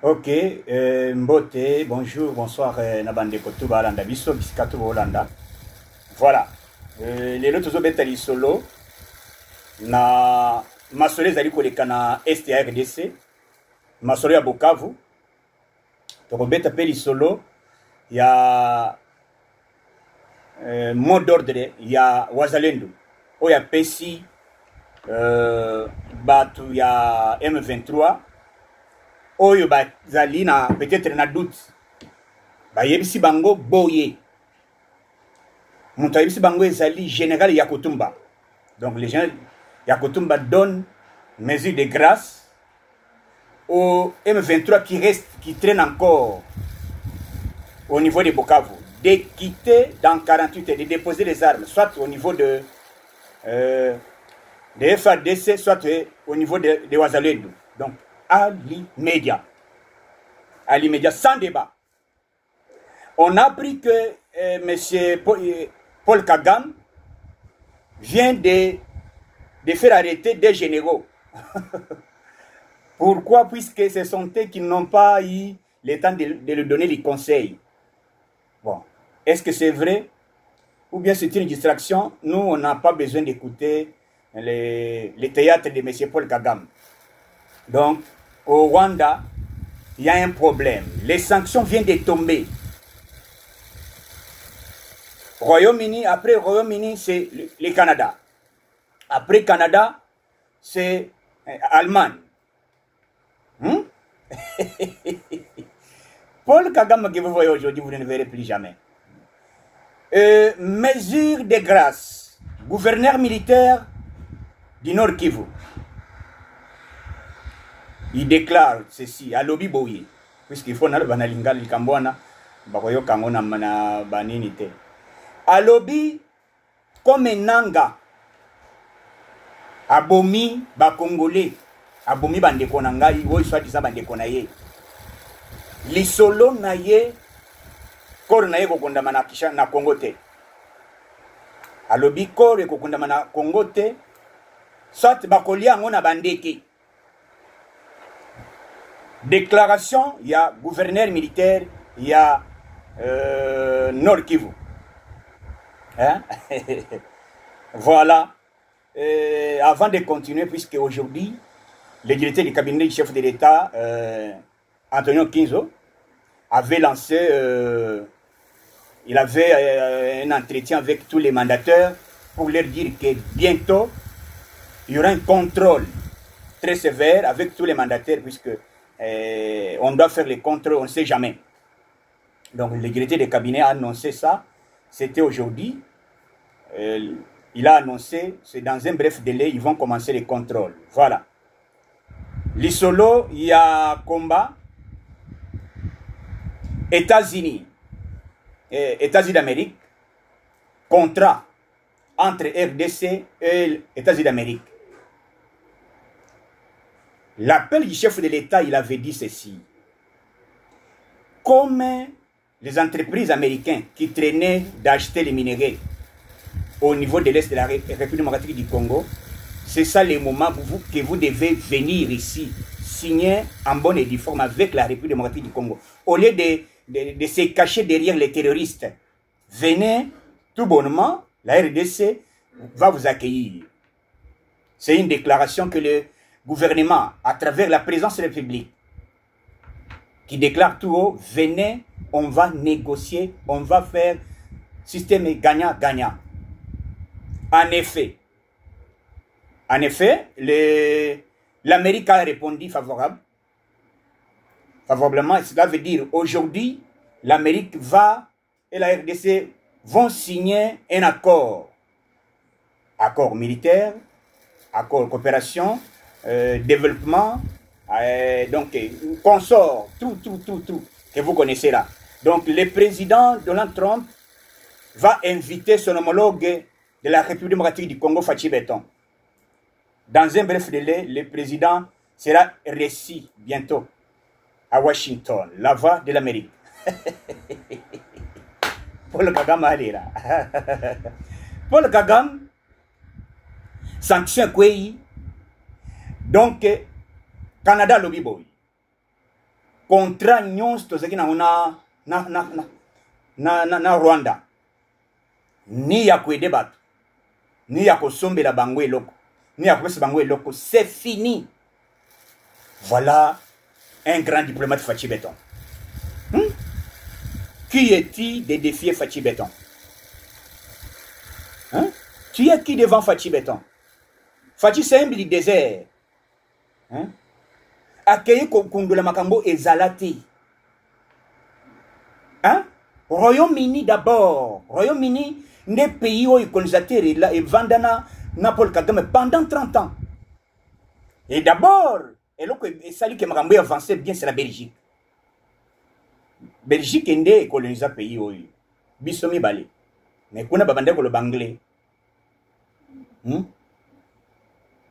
Ok, Mbote, bonjour, bonsoir, Nabande Kotuba Alanda, Biso, Biskatuba Olanda. Voilà. Les autres obétali solo, na masole zali koleka na Est ya RDC, masole ya Bukavu, tokobeta pe lisolo ya mot d'ordre ya Wazalendo, oya pesi batu ya M23, oyo bazali na peut-être na doute bayebisi bango boye moto ayebisi bango ezali général Yakutumba. Donc les gens Yakutumba donne mesure de grâce au M23 qui traîne encore au niveau de Bukavu de quitter dans 48 heures, de déposer les armes soit au niveau de FARDC soit au niveau de Wazalendo. Donc à l'immédiat, sans débat. On a appris que M. Paul Kagame vient de faire arrêter des généraux. Pourquoi? Puisque ce sont eux qui n'ont pas eu le temps de lui donner les conseils. Bon, est-ce que c'est vrai? Ou bien c'est une distraction? Nous, on n'a pas besoin d'écouter les théâtres de M. Paul Kagame. Donc, au Rwanda, il y a un problème. Les sanctions viennent de tomber. Royaume-Uni, après Royaume-Uni, c'est le Canada. Après Canada, c'est Allemagne. Paul Kagame que vous voyez aujourd'hui, vous ne le verrez plus jamais. Mesure de grâce. Gouverneur militaire du Nord Kivu. Il déclare ceci à Lobi Boye, puisqu'il faut que banalinga likambwana bakoyo kangona mana baninite. À Lobi comme nanga abomi ba Congolais, abomi bandeko na ngai oyo soit disa bandeko na ye. Lisolo na ye kor na ye kokondama na kisha na Congo te. À Lobi kor e kokondama na Congo te, soit bakolia ngona bandeke. Déclaration, il y a gouverneur militaire, il y a Nord Kivu. Hein? Voilà. Avant de continuer, puisque aujourd'hui, le directeur du cabinet du chef de l'État, Antonio Kinzo, avait lancé, il avait un entretien avec tous les mandataires pour leur dire que bientôt, il y aura un contrôle très sévère avec tous les mandataires, puisque on doit faire les contrôles, on ne sait jamais. Donc le directeur de cabinet a annoncé ça, c'était aujourd'hui. Il a annoncé, c'est dans un bref délai, ils vont commencer les contrôles. Voilà. L'Isolo, il y a combat. États-Unis d'Amérique, contrat entre RDC et États-Unis d'Amérique. L'appel du chef de l'État, il avait dit ceci. Comme les entreprises américaines qui traînaient d'acheter les minéraux au niveau de l'Est de la République démocratique du Congo, c'est ça le moment que vous devez venir ici, signer en bonne et due forme avec la République démocratique du Congo. Au lieu de se cacher derrière les terroristes, venez tout bonnement, la RDC va vous accueillir. C'est une déclaration que le gouvernement, à travers la présidence de la République, qui déclare tout haut, venez, on va négocier, on va faire système gagnant-gagnant. En effet, l'Amérique a répondu favorablement, et cela veut dire aujourd'hui, l'Amérique et la RDC vont signer un accord militaire, accord coopération, développement, donc consort, tout que vous connaissez là. Donc le président Donald Trump va inviter son homologue de la République démocratique du Congo, Fachi Beton. Dans un bref délai, le président sera reçu bientôt à Washington, la voix de l'Amérique. Paul Kagame allez là. Paul Kagame, sanction quoi? Donc Canada lobby boy. contrat nyons tozaki na Rwanda ni ya kwede bato ni ya kosombela bango eloko ni ya kopesa bango eloko, c'est fini. Voilà un grand diplomate Fachi Béton. Qui est-il de défier Fachi Béton? Tu es qui devant Fachi Béton? Fachi c'est un du désert. Accueillir Kondola Makambo et Zalati. Royaume-Uni d'abord. Royaume-Uni, des pays où ils colonisateur et Vandana, Paul Kagame pendant 30 ans. Et d'abord, et ça qui m'a avancé bien, c'est la Belgique. Belgique est né colonisa pays où Bissomi Bali. Mais qu'on a babandé pour le Banglais.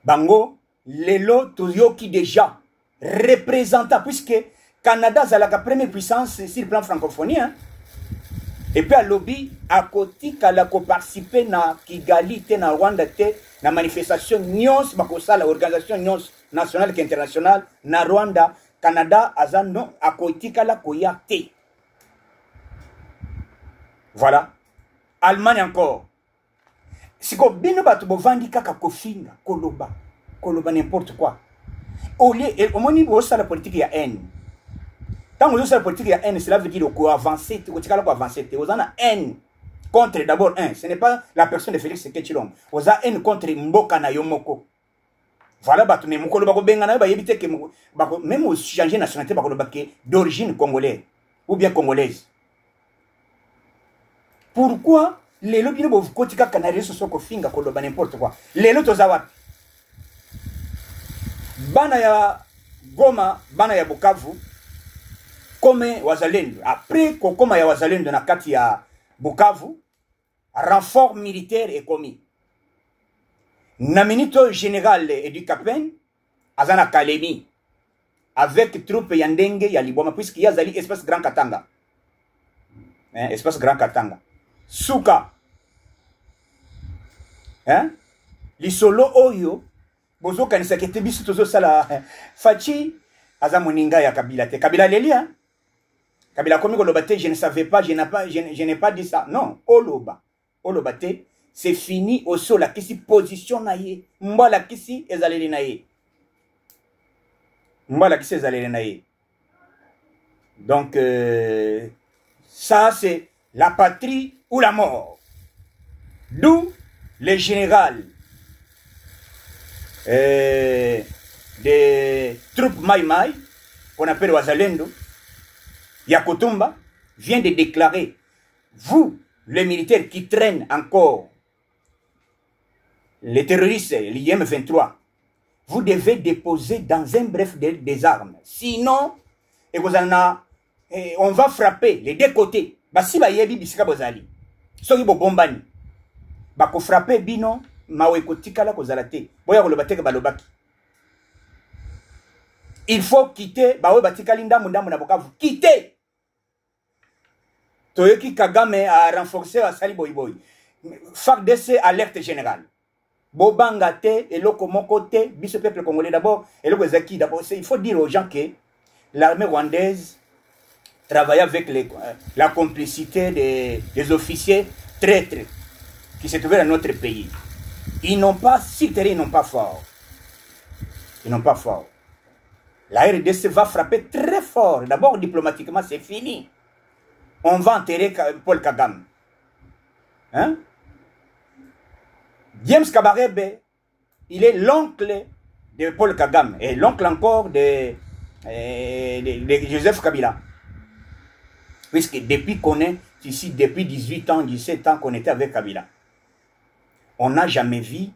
Bango, Lelo Toyoki déjà représentant, puisque Canada a la première puissance sur le plan francophonie. Et puis à lobby, à côté, qu'elle a participé à Kigali, na Rwanda, na manifestation Nyons, la organisation Nyons nationale et internationale, na Rwanda, Canada, Azano, à côté, qu'elle a koyate. Voilà. Allemagne encore. Si vous avez vandi kaka kofinga, koloba n'importe quoi. Au niveau de la politique, il y a haine. Quand vous avez la politique, il y a haine, cela veut dire qu'on avance, vous avez haine contre d'abord un. Ce n'est pas la personne de Félix Sekechilom. Vous avez haine contre Mboka na Yomoko. Voilà, même au changer nationalité d'origine congolaise ou bien congolaise. Pourquoi les lobbies ne peuvent pas canaliser sur ce finga koloba n'importe quoi. Les lots tozawat. Bana ya Goma, bana ya Bukavu, comme Wazalendo. Après Kokoma ya Wazalendo na kati ya Bukavu, renfort militaire est commis. Na minito général Educapen, Azana Kalemi, avec troupes Yandenge ya Liboma, puisqu'il y a Zali espace Grand Katanga. Espace Grand Katanga. Souka. Lisolo Oyo, Bozo kanisa kete bisu tozo sala Fachi aza moninga ya Kabila te. Kabila lelia. Kabila komi koloba te, je ne savais pas, je n'ai pas dit ça. Non, Oloba. Oloba te, c'est fini au sol la kisi position na ye. Mba la kisi ezaleli na ye. Mba la kisi ezaleli na ye. Donc ça c'est la patrie ou la mort. D'où le général des troupes Mai Mai, qu'on appelle Wazalendo, Yakotumba, vient de déclarer, vous, les militaires qui traînent encore les terroristes, l'IM-23, vous devez déposer dans un bref des armes. Sinon, on va frapper les deux côtés. Si vous avez bisika bozali, soki bo bombani, bako frapper bino, mawekotikala kozalate, boya kolobate balobaki. Il faut quitter, bawe batikali ndamu na Bukavu, quitter. Toyoki Kagame a renforcé à Sali Boy. FARDC alerte générale. Bobanga te, eloko moko te, biso peuple congolais d'abord, eloko zaki d'abord. Il faut dire aux gens que l'armée rwandaise travaille avec la complicité des officiers traîtres qui se trouvaient dans notre pays. Ils n'ont pas si terrible, ils n'ont pas fort. Ils n'ont pas fort. La RDC va frapper très fort. D'abord, diplomatiquement, c'est fini. On va enterrer Paul Kagame. Hein? James Kabarebe, il est l'oncle de Paul Kagame et l'oncle encore de Joseph Kabila. Puisque depuis qu'on est ici, depuis 18 ans, 17 ans qu'on était avec Kabila, on n'a jamais vu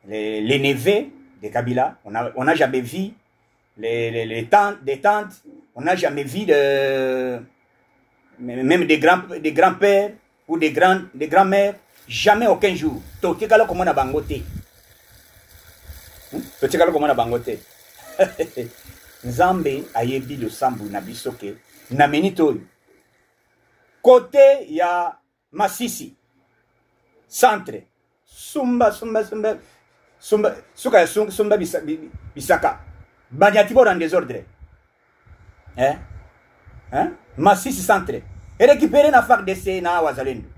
les neveux de Kabila, on n'a jamais vu les tantes, on n'a jamais vu même des grands-pères ou des grands-mères, jamais aucun jour. Totikala comme on a bangoté. Totikala comme on a bangoté. Nzambe ayebi le sambu na bisoke na menito. Côté ya Masisi, centre, Sumba Bisaka, Banyatibo en désordre. hein? Masisi centre et récupérer na FARDC na wazalendo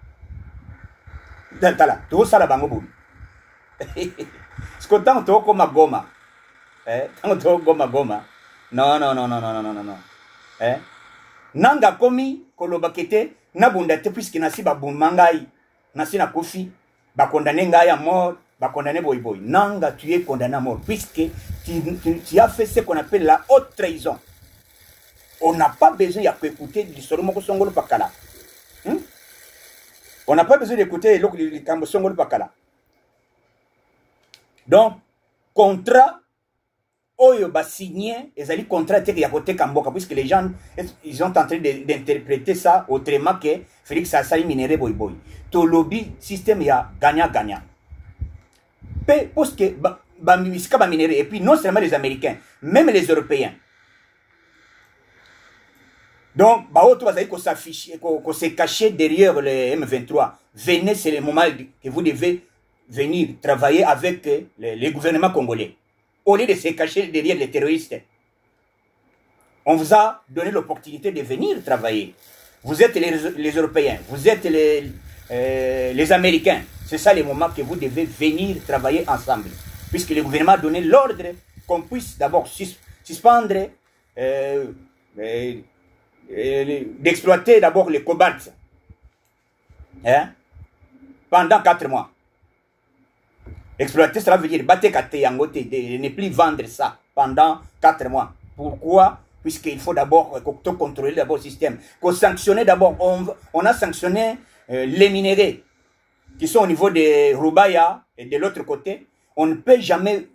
tala to sala bango boum ce tant to koma Goma tant to Goma non nanga komi koloba kete na bunda te puisque nasi ba bunmangai nasi na kofi ba condamner ngai à mort ba condamner boy nanga tu es condamné à mort puisque tu as fait ce qu'on appelle la haute trahison. On n'a pas besoin d'écouter du Solomon Songolo Pakala. On n'a pas besoin d'écouter le Kambo Songolo Pakala. Donc, contrat, Oyo ba signé, ils ont contrat qui a côté Kamboka, puisque les gens, ils sont en train d'interpréter ça autrement que Félix Sassali minéré boy. To lobby, système, il y a gagnant-gagnant. Parce que, minéré, et puis non seulement les Américains, même les Européens. Donc, qu'on se cacher derrière le M23. Venez, c'est le moment que vous devez venir travailler avec les gouvernements congolais. Au lieu de se cacher derrière les terroristes. On vous a donné l'opportunité de venir travailler. Vous êtes les Européens, vous êtes les Américains. C'est ça le moment que vous devez venir travailler ensemble. Puisque le gouvernement a donné l'ordre qu'on puisse d'abord suspendre d'exploiter d'abord les cobalt pendant 4 mois. Exploiter, cela veut dire battre de ne plus vendre ça pendant 4 mois. Pourquoi? Puisqu'il faut d'abord contrôler d'abord le système. Sanctionner d'abord, on a sanctionné les minéraux qui sont au niveau de Rubaya et de l'autre côté. On ne peut jamais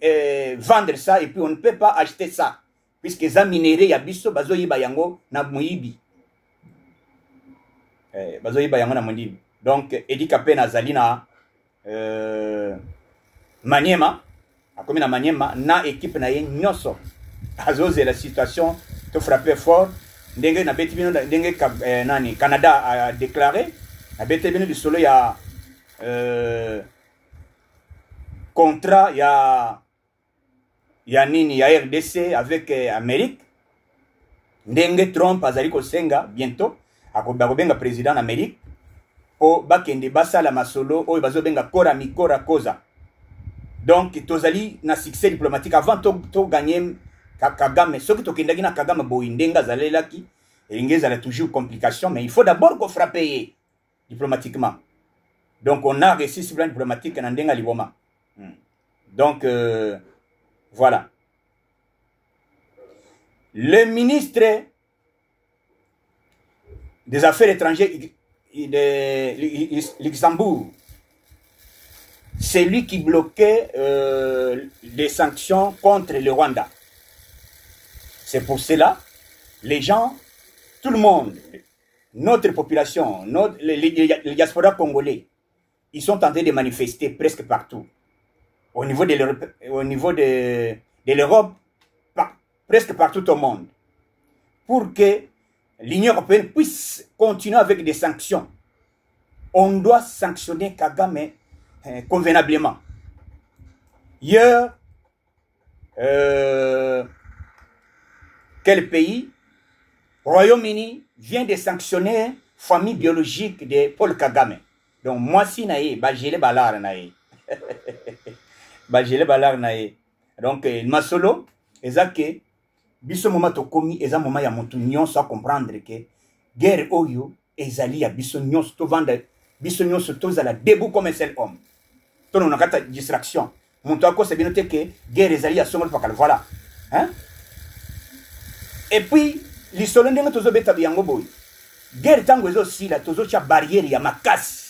vendre ça et puis on ne peut pas acheter ça. Puisque les minéraux, il y a biso bazo yiba yango na muibi. Bazo yiba yango na muibi. Donc, Edi Kapé na Zalina Maniema, a comme na Maniema, na équipe na ye nyoso. Azoze la situation te frappait fort. Ndenge na betibino ndenge nani Canada a déclaré, na betibino du solo ya contrat ya nini ya RDC avec Amérique. Ndenge Trump azali kosenga bientôt akobenga président d'Amérique po bakende basala masolo oyo bazobenga kora mikora koza. Donc tozali na succès diplomatique avant to gagner Kagame. Ce qui tokendaki na Kagame boyi ndenga zalelaki elingi zala toujours complication, mais il faut d'abord qu'on frappe diplomatiquement. Donc on a réussi sur le plan diplomatique na ndenga liboma. Donc voilà. Le ministre des Affaires étrangères de Luxembourg, c'est lui qui bloquait les sanctions contre le Rwanda. C'est pour cela, les gens, tout le monde, notre population, les diasporas congolais, ils sont en train de manifester presque partout. Au niveau de l'Europe, presque partout au monde, pour que l'Union européenne puisse continuer avec des sanctions. On doit sanctionner Kagame convenablement. Hier, quel pays? Royaume-Uni vient de sanctionner famille biologique de Paul Kagame. Donc moi si naïe, bajele balar naïe. Bajele balar naïe. Donc masolo, ezake biso moment tokomi eza moment ya mutu nyonso a comprendre que guerre oyo ezali ya biso nyonso to vanda biso nyonso tozala debout comme un seul homme. To na kata distraction. Mutu akosa bino te que guerre ezali ya songolo pakala voilà. Hein? Et puis lisolo ndenge tozo beta biango boy. Guerre tango ezo sila tozo cha barrière ya makasi.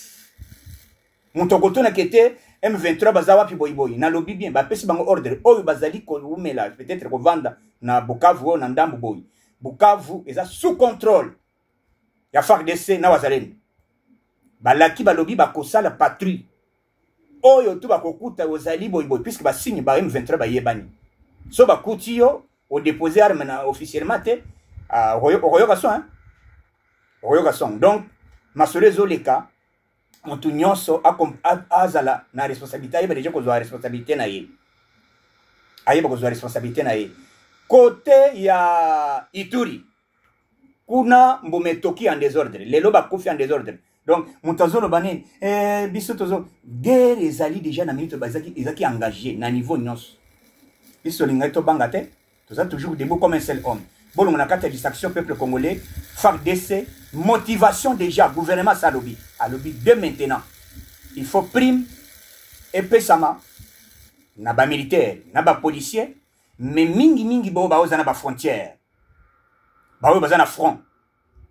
Mutu kotona kete M23 bazawa pi boy boy na lobby bien ba pesi bango ordre oyo bazali ko umela peut-être ko vanda na Bukavu na Ndambu boy. Bukavu eza sous contrôle ya FARDC na wazalendo. Balaki balobi bakosala patrouille. Oyo tu bakokuta ozali boy boy puisque ba signe ba M23 ba yebani. So bakuti yo au déposer arme na officiellement te royo son hein. Royo son. Donc masolezo leka mutu nyonso azala na responsabilité ayeba déjà ko zo responsabilité na ye. Ayeba ko zo responsabilité na ye. Côté ya Ituri, kuna mbometoki en désordre lelo bakufi en désordre donc mutazolo bane biso tozo guerre ezali déjà na minute ezaki engagé na niveau nyonso biso lingai to banga te toza toujours debout comme un seul homme bolongo na kati ya distraction peuple congolais FARDC motivation déjà gouvernement salobi alobi de maintenant il faut prime epesama na ba militaire na ba policier mais mingi bo baoza na ba frontière baoyo baza na front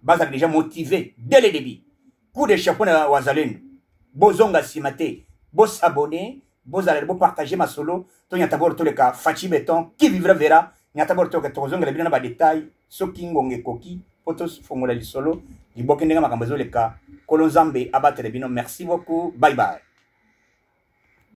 baza déjà motivé dès le début coup de chapeau na wazalendo bozonga simate bo s'abonner bozala bo partager ma solo to nyata bor to le ka fachi beton qui vivra verra nyata bor to ke tozonga le bina ba détail soki ngonge koki potos fongola li solo libokende nga makambo zo le ka kolonzambe abattre bino merci beaucoup bye bye.